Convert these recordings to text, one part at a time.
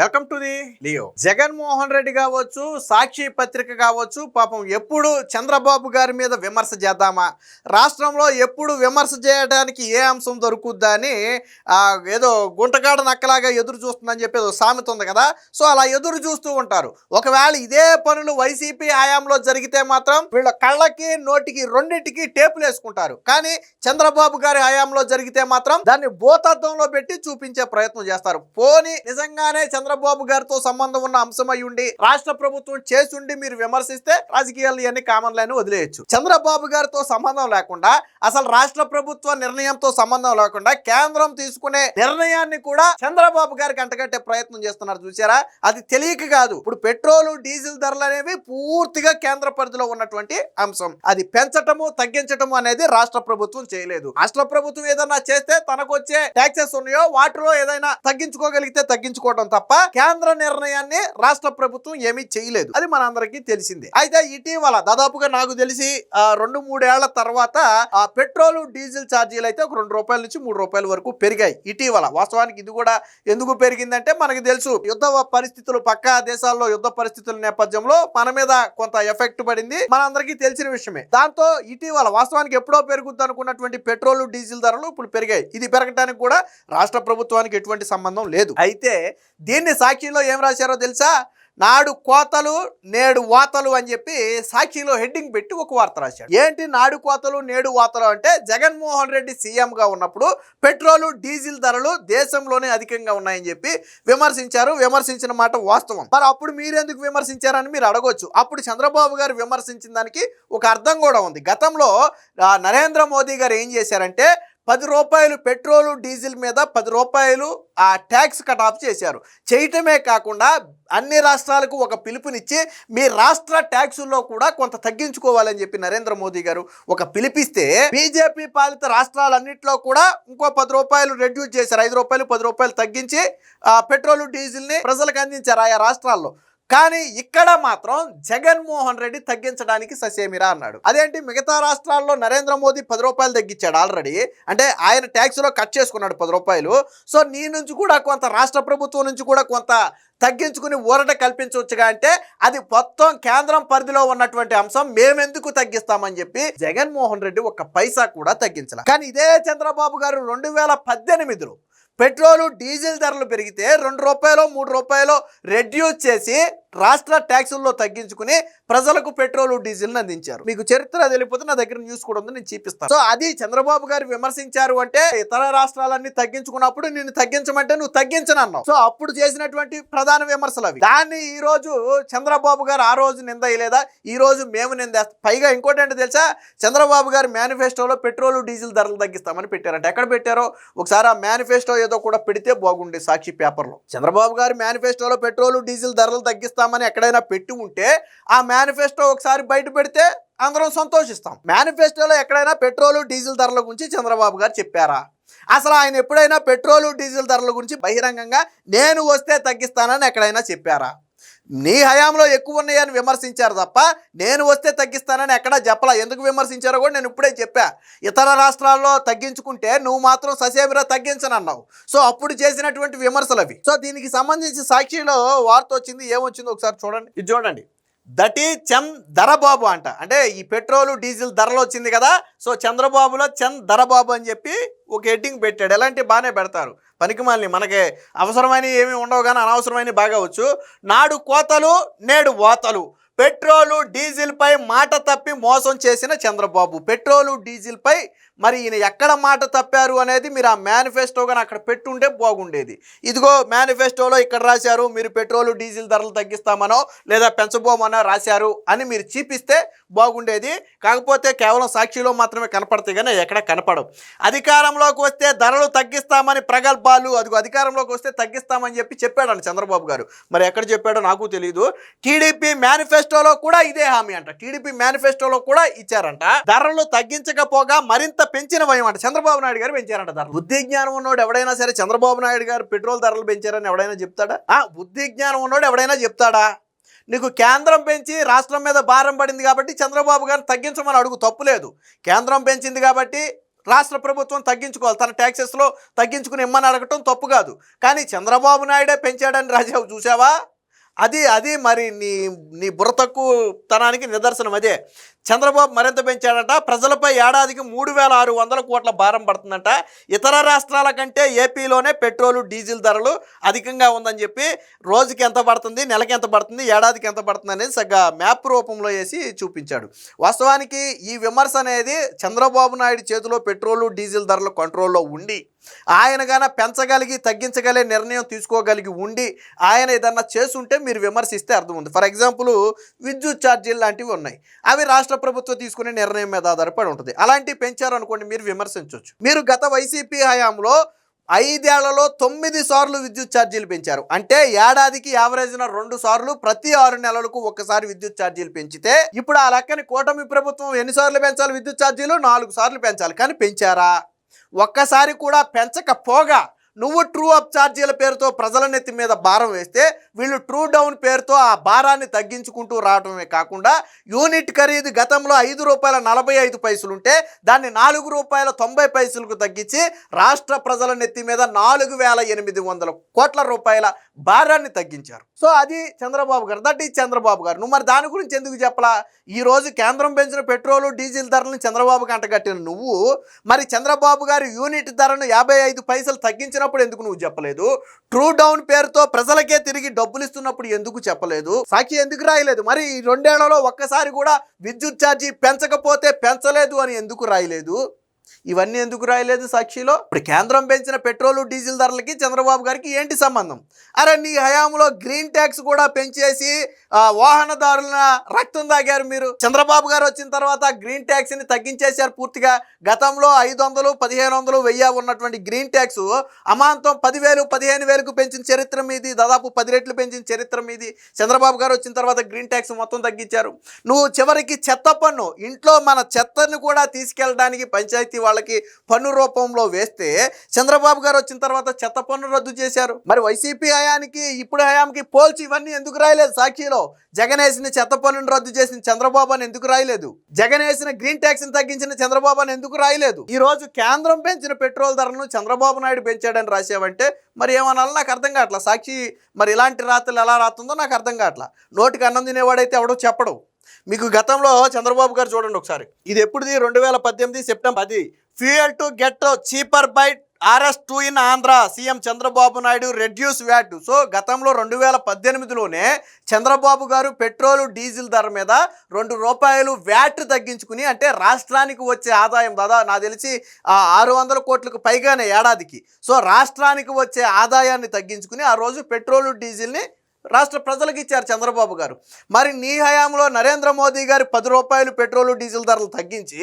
Welcome to the Leo. Jaganmohan Reddy కావచ్చు, సాక్షి పత్రిక కావచ్చు, పాపం ఎప్పుడు చంద్రబాబు గారి మీద విమర్శ చేద్దామా, రాష్ట్రంలో ఎప్పుడు విమర్శ చేయడానికి ఏ అంశం దొరుకుద్దా అని ఏదో గుంటకాడ నక్కలాగా ఎదురు చూస్తుందని చెప్పేది సామెత ఉంది కదా. సో అలా ఎదురు చూస్తూ ఉంటారు. ఒకవేళ ఇదే పనులు వైసీపీ హయాంలో జరిగితే మాత్రం వీళ్ళ కళ్ళకి నోటికి రెండింటికి టేపులు వేసుకుంటారు. కానీ చంద్రబాబు గారి హయాంలో జరిగితే మాత్రం దాన్ని భూతద్దంలో పెట్టి చూపించే ప్రయత్నం చేస్తారు. పోనీ నిజంగానే చంద్రబాబు గారితో సంబంధం ఉన్న అంశం అయి ఉండి రాష్ట్ర ప్రభుత్వం చేసుండి మీరు విమర్శిస్తే రాజకీయాలు ఇవన్నీ కామన్ లైన్ వదిలేయచ్చు. చంద్రబాబు గారితో సంబంధం లేకుండా, అసలు రాష్ట్ర ప్రభుత్వ నిర్ణయంతో సంబంధం లేకుండా కేంద్రం తీసుకునే నిర్ణయాన్ని కూడా చంద్రబాబు గారికి అంటగట్టే ప్రయత్నం చేస్తున్నారు. చూసారా? అది తెలియక కాదు. ఇప్పుడు పెట్రోల్ డీజిల్ ధరలు అనేవి పూర్తిగా కేంద్ర పరిధిలో ఉన్నటువంటి అంశం. అది పెంచటము తగ్గించటము అనేది రాష్ట్ర ప్రభుత్వం చేయలేదు. రాష్ట్ర ప్రభుత్వం ఏదైనా చేస్తే తనకు వచ్చే ట్యాక్సెస్ ఉన్నాయో వాటిలో ఏదైనా తగ్గించుకోగలిగితే తగ్గించుకోవడం తప్ప కేంద్ర నిర్ణయాన్ని రాష్ట్ర ప్రభుత్వం ఏమీ చేయలేదు. అది మనందరికీ తెలిసిందే. అయితే ఇటీవల దాదాపుగా నాకు తెలిసి 2-3 ఏళ్ల తర్వాత పెట్రోల్ డీజిల్ ఛార్జీలు అయితే ఒక ₹2 నుంచి ₹3 వరకు పెరిగాయి ఇటీవల. వాస్తవానికి ఇది కూడా ఎందుకు పెరిగిందంటే మనకు తెలుసు, యుద్ధ పరిస్థితులు, పక్క దేశాల్లో యుద్ధ పరిస్థితుల నేపథ్యంలో మన మీద కొంత ఎఫెక్ట్ పడింది, మనందరికీ తెలిసిన విషయమే. దాంతో ఇటీవల వాస్తవానికి ఎప్పుడో పెరుగుద్ది అనుకున్నటువంటి పెట్రోల్ డీజిల్ ధరలు ఇప్పుడు పెరిగాయి. ఇది పెరగడానికి కూడా రాష్ట్ర ప్రభుత్వానికి ఎటువంటి సంబంధం లేదు. అయితే దీన్ని సాక్షిలో ఏం రాశారో తెలుసా? నాడు కోతలు నేడు వాతలు అని చెప్పి సాక్షిలో హెడ్డింగ్ పెట్టి ఒక వార్త రాశాడు. ఏంటి నాడు కోతలు నేడు వాతలు అంటే, జగన్మోహన్ రెడ్డి సీఎంగా ఉన్నప్పుడు పెట్రోలు డీజిల్ ధరలు దేశంలోనే అధికంగా ఉన్నాయని చెప్పి విమర్శించారు. విమర్శించిన మాట వాస్తవం. మరి అప్పుడు మీరెందుకు విమర్శించారని మీరు అడగొచ్చు. అప్పుడు చంద్రబాబు గారు విమర్శించిన దానికి ఒక అర్థం కూడా ఉంది. గతంలో నరేంద్ర మోదీ గారు ఏం చేశారంటే, ₹10 పెట్రోలు డీజిల్ మీద ₹10 ట్యాక్స్ కట్ ఆఫ్ చేశారు. చేయటమే కాకుండా అన్ని రాష్ట్రాలకు ఒక పిలుపునిచ్చి మీ రాష్ట్ర ట్యాక్సుల్లో కూడా కొంత తగ్గించుకోవాలని చెప్పి నరేంద్ర మోదీ గారు ఒక పిలిపిస్తే, బీజేపీ పాలిత రాష్ట్రాలన్నింటిలో కూడా ఇంకో ₹10 రెడ్యూస్ చేశారు. ₹5 ₹10 తగ్గించి పెట్రోలు డీజిల్ని ప్రజలకు అందించారు ఆయా రాష్ట్రాల్లో. కానీ ఇక్కడ మాత్రం జగన్మోహన్ రెడ్డి తగ్గించడానికి ససేమిరా అన్నాడు. అదేంటి, మిగతా రాష్ట్రాల్లో నరేంద్ర మోదీ ₹10 తగ్గించాడు ఆల్రెడీ, అంటే ఆయన ట్యాక్స్లో కట్ చేసుకున్నాడు ₹10. సో నీ నుంచి కూడా కొంత, రాష్ట్ర ప్రభుత్వం నుంచి కూడా కొంత తగ్గించుకుని ఊరట కల్పించవచ్చుగా అంటే, అది మొత్తం కేంద్రం పరిధిలో ఉన్నటువంటి అంశం, మేమెందుకు తగ్గిస్తామని చెప్పి జగన్మోహన్ రెడ్డి ఒక్క పైసా కూడా తగ్గించాల. కానీ ఇదే చంద్రబాబు గారు 2018లో పెట్రోలు డీజిల్ ధరలు పెరిగితే ₹2 ₹3 రెడ్యూస్ చేసి రాష్ట్ర ట్యాక్సుల్లో తగ్గించుకుని ప్రజలకు పెట్రోలు డీజిల్ని అందించారు. మీకు చరిత్ర తెలియకపోతే నా దగ్గర న్యూస్ కూడా ఉంది, నేను చూపిస్తాను. సో అది చంద్రబాబు గారు విమర్శించారు అంటే, ఇతర రాష్ట్రాలన్నీ తగ్గించుకున్నప్పుడు నిన్ను తగ్గించమంటే నువ్వు తగ్గించనన్నావు. సో అప్పుడు చేసినటువంటి ప్రధాన విమర్శలు అవి. దాన్ని ఈ రోజు చంద్రబాబు గారు ఆ రోజు నిందయ్యలేదా, ఈ రోజు మేము నిందేస్తాం. పైగా ఇంకోటి ఏంటో తెలుసా, చంద్రబాబు గారు మేనిఫెస్టోలో పెట్రోలు డీజిల్ ధరలు తగ్గిస్తామని పెట్టారంట. ఎక్కడ పెట్టారో ఒకసారి ఆ మేనిఫెస్టో ఏదో కూడా పెడితే బాగుండే. సాక్షి పేపర్లో చంద్రబాబు గారు మేనిఫెస్టోలో పెట్రోలు డీజిల్ ధరలు తగ్గిస్తామని ఎక్కడైనా పెట్టి ఉంటే ఆ మేనిఫెస్టో ఒకసారి బయట పెడితే అందరం సంతోషిస్తాం. మేనిఫెస్టోలో ఎక్కడైనా పెట్రోలు డీజిల్ ధరల గురించి చంద్రబాబు గారు చెప్పారా? అసలు ఆయన ఎప్పుడైనా పెట్రోలు డీజిల్ ధరల గురించి బహిరంగంగా నేను వస్తే తగ్గిస్తానని ఎక్కడైనా చెప్పారా? నీ హయాంలో ఎక్కువ ఉన్నాయని విమర్శించారు తప్ప నేను వస్తే తగ్గిస్తానని ఎక్కడా చెప్పలా. ఎందుకు విమర్శించారో కూడా నేను ఇప్పుడే చెప్పా. ఇతర రాష్ట్రాల్లో తగ్గించుకుంటే నువ్వు మాత్రం ససేమిరా తగ్గించనన్నావు. సో అప్పుడు చేసినటువంటి విమర్శలు అవి. సో దీనికి సంబంధించి సాక్షిలో వార్త వచ్చింది. ఏమొచ్చిందో ఒకసారి చూడండి. ఇది చూడండి. దటి దరబాబు అంట. అంటే ఈ పెట్రోలు డీజిల్ ధరలు వచ్చింది కదా, సో చంద్రబాబులో దరబాబు అని చెప్పి ఒక హెడ్డింగ్ పెట్టాడు. ఎలాంటి బాగానే పెడతారు, పనికిమాలిని, మనకి అవసరమైన ఏమీ ఉండవు కానీ అనవసరమైన బాగా వచ్చు. నాడు కోతలు నేడు వాతలు, పెట్రోలు డీజిల్ పై మాట తప్పి మోసం చేసిన చంద్రబాబు. పెట్రోలు డీజిల్ పై మరి ఈయన ఎక్కడ మాట తప్పారు అనేది మీరు ఆ మేనిఫెస్టో కానీ అక్కడ పెట్టుంటే బాగుండేది. ఇదిగో మేనిఫెస్టోలో ఇక్కడ రాశారు, మీరు పెట్రోలు డీజిల్ ధరలు తగ్గిస్తామనో లేదా పెంచబోమనో రాశారు అని మీరు చూపిస్తే బాగుండేది. కాకపోతే కేవలం సాక్షిలో మాత్రమే కనపడతాయి కానీ ఎక్కడ కనపడవు. అధికారంలోకి వస్తే ధరలు తగ్గిస్తామని ప్రగల్భాలు, అదిగో అధికారంలోకి వస్తే తగ్గిస్తామని చెప్పి చెప్పాడండి చంద్రబాబు గారు. మరి ఎక్కడ చెప్పాడో నాకు తెలియదు. టీడీపీ మేనిఫెస్టోలో కూడా ఇదే హామీ అంట. టీడీపీ మేనిఫెస్టోలో కూడా ఇచ్చారంట, ధరలు తగ్గించకపోగా మరింత పెంచిన భయం అంట. చంద్రబాబు నాయుడు గారు పెంచారంట ధరలు. బుద్ధి జ్ఞానం ఉన్నోడు ఎవడైనా సరే చంద్రబాబు నాయుడు గారు పెట్రోల్ ధరలు పెంచారని ఎవడైనా చెప్తాడా? బుద్ధి జ్ఞానం ఉన్నోడు ఎవడైనా చెప్తాడా? నీకు కేంద్రం పెంచి రాష్ట్రం మీద భారం పడింది కాబట్టి చంద్రబాబు గారు తగ్గించమని అడుగు, తప్పులేదు. కేంద్రం పెంచింది కాబట్టి రాష్ట్ర ప్రభుత్వం తగ్గించుకోవాలి, తన ట్యాక్సెస్లో తగ్గించుకుని ఇమ్మని అడగటం తప్పు కాదు. కానీ చంద్రబాబు నాయుడే పెంచాడని రాజావు చూసావా, అది మరి నీ నీ బుర్ర తక్కువ తనానికి నిదర్శనం. అదే చంద్రబాబు మరింత పెంచాడట. ప్రజలపై ఏడాదికి 3,600 కోట్ల భారం పడుతుందంట. ఇతర రాష్ట్రాల కంటే ఏపీలోనే పెట్రోలు డీజిల్ ధరలు అధికంగా ఉందని చెప్పి రోజుకి ఎంత పడుతుంది, నెలకి ఎంత పడుతుంది, ఏడాదికి ఎంత పడుతుంది అనేది సగ్గా మ్యాప్ రూపంలో వేసి చూపించాడు. వాస్తవానికి ఈ విమర్శ అనేది చంద్రబాబు నాయుడు చేతిలో పెట్రోలు డీజిల్ ధరలు కంట్రోల్లో ఉండి ఆయన గాన పెంచగలిగి తగ్గించగలిగే నిర్ణయం తీసుకోగలిగి ఉండి ఆయన ఏదన్నా చేసుంటే మీరు విమర్శిస్తే అర్థం ఉంది. ఫర్ ఎగ్జాంపుల్ విద్యుత్ ఛార్జీలు లాంటివి ఉన్నాయి, అవి రాష్ట్ర ప్రభుత్వం తీసుకునే నిర్ణయం మీద ఆధారపడి ఉంటుంది. అలాంటివి పెంచారు అనుకోండి, మీరు విమర్శించవచ్చు. మీరు గత వైసీపీ హయాంలో 5 ఏళ్లలో 9 సార్లు విద్యుత్ ఛార్జీలు పెంచారు. అంటే ఏడాదికి యావరేజ్న 2 సార్లు, ప్రతి 6 నెలలకు ఒక్కసారి విద్యుత్ ఛార్జీలు పెంచితే ఇప్పుడు ఆ లెక్కని కూటమి ప్రభుత్వం ఎన్నిసార్లు పెంచాలి విద్యుత్ ఛార్జీలు? 4 సార్లు పెంచాలి. కానీ పెంచారా? ఒక్కసారి కూడా పెంచకపోగా నువ్వు ట్రూ అప్ ఛార్జీల పేరుతో ప్రజల నెత్తి మీద భారం వేస్తే వీళ్ళు ట్రూ డౌన్ పేరుతో ఆ భారాన్ని తగ్గించుకుంటూ రావడమే కాకుండా యూనిట్ ఖరీదు గతంలో ₹5.45 ఉంటే దాన్ని ₹4.90కు తగ్గించి రాష్ట్ర ప్రజల నెత్తి మీద 4,800 కోట్ల రూపాయల భారాన్ని తగ్గించారు. సో అది చంద్రబాబు గారు, దట్ ఈజ్ చంద్రబాబు గారు. నువ్వు మరి దాని గురించి ఎందుకు చెప్పలా? ఈరోజు కేంద్రం పెంచిన పెట్రోలు డీజిల్ ధరలను చంద్రబాబు కంటగట్టిన నువ్వు మరి చంద్రబాబు గారు యూనిట్ ధరను 55 పైసలు తగ్గించినప్పుడు ఎందుకు నువ్వు చెప్పలేదు? ట్రూ డౌన్ పేరుతో ప్రజలకే తిరిగి డబ్బులు ఇస్తున్నప్పుడు ఎందుకు చెప్పలేదు? సాక్షి ఎందుకు రాయలేదు? మరి 2 ఏళ్లలో ఒక్కసారి కూడా విద్యుత్ ఛార్జీ పెంచకపోతే పెంచలేదు అని ఎందుకు రాయలేదు? ఇవన్నీ ఎందుకు రాయలేదు సాక్షిలో? ఇప్పుడు కేంద్రం పెంచిన పెట్రోలు డీజిల్ ధరలకి చంద్రబాబు గారికి ఏంటి సంబంధం? అరే నీ హయాంలో గ్రీన్ ట్యాక్స్ కూడా పెంచేసి వాహనదారుల రక్తం తాగారు మీరు. చంద్రబాబు గారు వచ్చిన తర్వాత గ్రీన్ ట్యాక్స్ని తగ్గించేశారు పూర్తిగా. గతంలో 500, 1,500, 1000 ఉన్నటువంటి గ్రీన్ ట్యాక్స్ అమాంతం 10,000, 15,000కు పెంచిన చరిత్ర మీది, దాదాపు 10 రెట్లు పెంచిన చరిత్ర మీది. చంద్రబాబు గారు వచ్చిన తర్వాత గ్రీన్ ట్యాక్స్ మొత్తం తగ్గించారు. నువ్వు చివరికి చెత్త పన్ను, ఇంట్లో మన చెత్తను కూడా తీసుకెళ్ళడానికి పంచాయతీ వాళ్ళకి పన్ను రూపంలో వేస్తే చంద్రబాబు గారు వచ్చిన తర్వాత చెత్త పన్ను రద్దు చేశారు. మరి వైసీపీ హయానికి ఇప్పుడు హయాంకి పోల్చి ఇవన్నీ ఎందుకు రాయలేదు సాక్షిలో? జగన్ వేసిన చెత్త పన్నును రద్దు చేసిన చంద్రబాబు అని ఎందుకు రాయలేదు? జగన్ వేసిన గ్రీన్ ట్యాక్స్ ని తగ్గించిన చంద్రబాబు అని ఎందుకు రాయలేదు? ఈ రోజు కేంద్రం పెంచిన పెట్రోల్ ధరను చంద్రబాబు నాయుడు పెంచాడని రాసావంటే మరి ఏమన్నా నాకు అర్థం కావట్లా. సాక్షి మరి ఇలాంటి రాతలు ఎలా రాస్తుందో నాకు అర్థం కావట్లా. నోటికి అన్నం తినేవాడైతే ఎవడో చెప్పడు. మీకు గతంలో చంద్రబాబు గారు చూడండి ఒకసారి, ఇది ఎప్పుడుది? 2018 September 10. Fuel to get cheaper by RS2 in Andhra, CM Chandrababu Naidu reduce VAT. So గతంలో 2018లోనే చంద్రబాబు గారు పెట్రోలు డీజిల్ ధర మీద ₹2 వ్యాట్ తగ్గించుకుని, అంటే రాష్ట్రానికి వచ్చే ఆదాయం దాదాపు నాకు తెలిసి 600 కోట్లకు పైగానే ఏడాదికి. సో రాష్ట్రానికి వచ్చే ఆదాయాన్ని తగ్గించుకుని ఆ రోజు పెట్రోలు డీజిల్ని రాష్ట్ర ప్రజలకు ఇచ్చారు చంద్రబాబు గారు. మరి నీ హయాంలో నరేంద్ర మోదీ గారు ₹10 పెట్రోలు డీజిల్ ధరలు తగ్గించి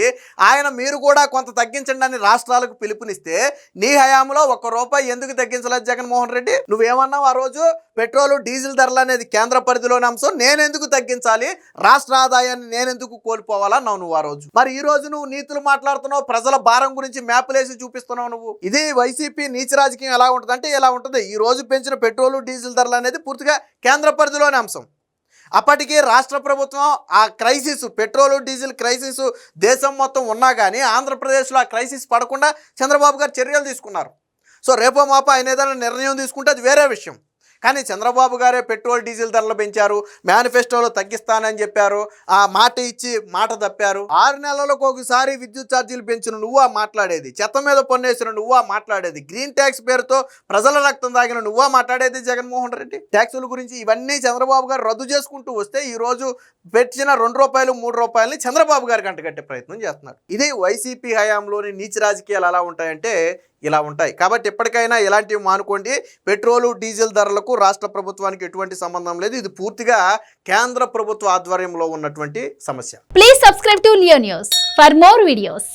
ఆయన మీరు కూడా కొంత తగ్గించండి అని రాష్ట్రాలకు పిలుపునిస్తే నీ హయాంలో ₹1 ఎందుకు తగ్గించలేదు జగన్మోహన్ రెడ్డి? నువ్వేమన్నావు ఆ రోజు? పెట్రోలు డీజిల్ ధరలు అనేది కేంద్ర పరిధిలోని అంశం, నేనెందుకు తగ్గించాలి, రాష్ట్ర ఆదాయాన్ని నేనెందుకు కోల్పోవాలన్నావు నువ్వు ఆ రోజు. మరి ఈ రోజు నువ్వు నీతులు మాట్లాడుతున్నావు, ప్రజల భారం గురించి మ్యాపులేసి చూపిస్తున్నావు నువ్వు. ఇది వైసీపీ నీచ రాజకీయం ఎలా ఉంటుంది అంటే ఎలా ఉంటుంది. ఈ రోజు పెంచిన పెట్రోలు డీజిల్ ధరలు అనేది పూర్తిగా కేంద్ర పరిధిలోని అంశం. అప్పటికీ రాష్ట్ర ప్రభుత్వం ఆ క్రైసిస్, పెట్రోలు డీజిల్ క్రైసిస్ దేశం మొత్తం ఉన్నా కానీ ఆంధ్రప్రదేశ్లో ఆ క్రైసిస్ పడకుండా చంద్రబాబు గారు చర్యలు తీసుకున్నారు. సో రేపో మాపో ఆయన ఏదైనా నిర్ణయం తీసుకుంటే అది వేరే విషయం. కానీ చంద్రబాబు గారే పెట్రోల్ డీజిల్ ధరలు పెంచారు, మేనిఫెస్టోలో తగ్గిస్తానని చెప్పారు, ఆ మాట ఇచ్చి మాట తప్పారు. 6 నెలలకు ఒకసారి విద్యుత్ ఛార్జీలు పెంచిన నువ్వా మాట్లాడేది? చెత్త మీద పన్నేసిన నువ్వా మాట్లాడేది? గ్రీన్ ట్యాక్స్ పేరుతో ప్రజల రక్తం తాగిన నువ్వా మాట్లాడేది జగన్మోహన్ రెడ్డి? ట్యాక్సుల గురించి ఇవన్నీ చంద్రబాబు గారు రద్దు చేసుకుంటూ వస్తే ఈరోజు పెట్టిన ₹2, ₹3 చంద్రబాబు గారికి అంటగట్టే ప్రయత్నం చేస్తున్నారు. ఇది వైసీపీ హయాంలోని నీచ రాజకీయాలు ఎలా ఉంటాయంటే ఇలా ఉంటాయి. కాబట్టి ఎప్పటికైనా ఇలాంటివి మానుకోండి. పెట్రోలు డీజిల్ ధరలకు రాష్ట్ర ప్రభుత్వానికి ఎటువంటి సంబంధం లేదు. ఇది పూర్తిగా కేంద్ర ప్రభుత్వ ఆధ్వర్యంలో ఉన్నటువంటి సమస్య. Please subscribe to Leo news for more videos.